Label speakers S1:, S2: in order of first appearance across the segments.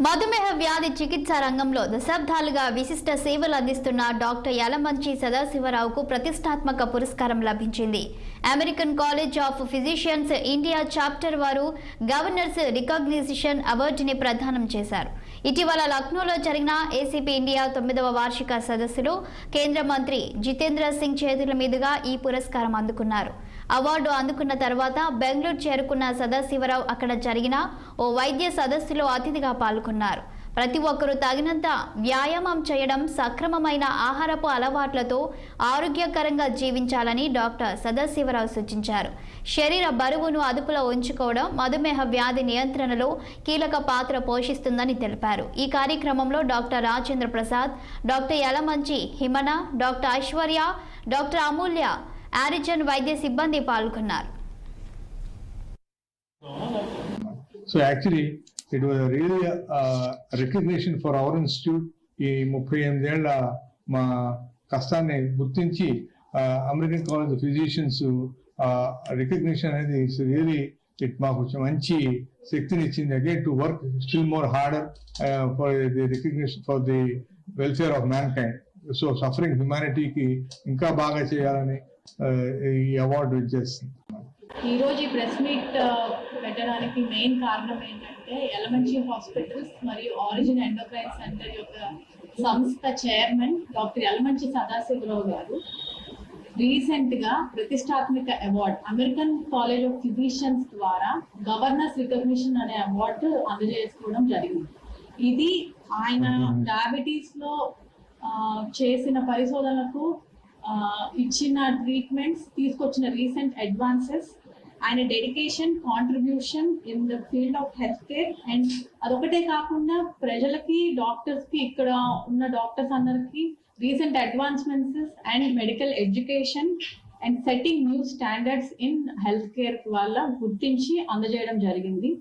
S1: మధుమేహ వ్యాధి చికిత్సా రంగంలో దశాబ్దాలుగా విశిష్ట సేవలు అందిస్తున్న డాక్టర్ యలమంచి సదాశివరావుకు ప్రతిష్టాత్మక పురస్కారం లభించింది. American college of physicians India chapter వారు గవర్నర్స్ రికగ్నిషన్ అవార్డుని ప్రదానం చేశారు. ఇటీవల లక్నోలో జరిగిన ఏసీపీ ఇండియా 9వ వార్షిక సదస్సులో కేంద్ర మంత్రి జితేంద్ర సింగ్ చేతుల మీదుగా ఈ పురస్కారం అందుకున్నారు. అవార్డు అందుకున్న తర్వాత బెంగళూరు చేరుకున్న సదాశివరావు అక్కడ జరిగిన ఓ వైద్య సదస్సులో అతిథిగా పాల్గొన్నారు. ప్రతి ఒక్కరూ తగినంత వ్యాయామం చేయడం, సక్రమమైన ఆహారపు అలవాట్లతో ఆరోగ్యకరంగా జీవించాలని డాక్టర్ సదాశివరావు సూచించారు. శరీర బరువును అదుపులో ఉంచుకోవడం మధుమేహ వ్యాధి నియంత్రణలో కీలక పాత్ర పోషిస్తుందని తెలిపారు. ఈ కార్యక్రమంలో doctor Rajendra Prasad, doctor Yalamanchi Himana, doctor Aishwarya, doctor Amulya, Origin వైద్య సిబ్బంది పాల్గొన్నారు.
S2: So actually it was really a recognition for our institute. ఈ 38 ఏళ్ల మా కష్టాన్ని గుర్తించి American college of physicians recognition అనేది రియలీ మాకు మంచి శక్తిని ఇచ్చింది. Again to work still more harder for the recognition for the welfare of mankind. So suffering హ్యుమానిటీకి ఇంకా బాగా చేయాలని ఈ అవార్డు ఇచ్చేస్తుంది.
S3: ఈ రోజు ఈ ప్రెస్ మీట్ పెట్టడానికి మెయిన్ కారణం ఏంటంటే యలమంచి హాస్పిటల్స్ మరియు ఆరిజిన్ ఎండోక్రైన్ సెంటర్ యొక్క సంస్థ చైర్మన్ డాక్టర్ యలమంచి సదాశివరావు గారు రీసెంట్ గా ప్రతిష్టాత్మక award American college of physicians ద్వారా గవర్నర్స్ రికగ్నిషన్ అనే అవార్డు అందజేసుకోవడం జరిగింది. ఇది ఆయన డయాబెటీస్ లో చేసిన పరిశోధనలకు ఇచ్చిన ట్రీట్మెంట్స్, తీసుకొచ్చిన రీసెంట్ అడ్వాన్సెస్, ఆయన dedication, contribution in the field of health care. And అదొకటే కాకుండా ప్రజలకి, డాక్టర్స్ కి, ఇక్కడ ఉన్న డాక్టర్స్ అందరికి recent advancements and medical education and setting new standards in health care వల్ల గుర్తించి అందజేయడం జరిగింది.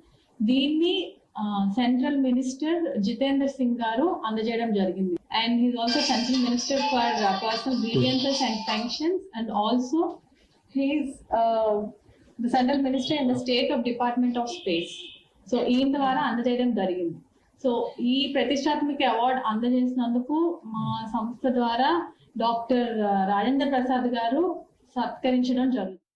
S3: దీన్ని సెంట్రల్ మినిస్టర్ జితేంద్ర సింగ్ గారు అందజేయడం జరిగింది. And he's also central minister for personal grievances and pensions, and also he's the central minister in the state of Department of Space. So ఈయన ద్వారా అందజేయడం జరిగింది. సో ఈ ప్రతిష్టాత్మక అవార్డు అందజేసినందుకు మా సంస్థ ద్వారా డాక్టర్ రాజేంద్ర ప్రసాద్ గారు సత్కరించడం జరుగుతుంది.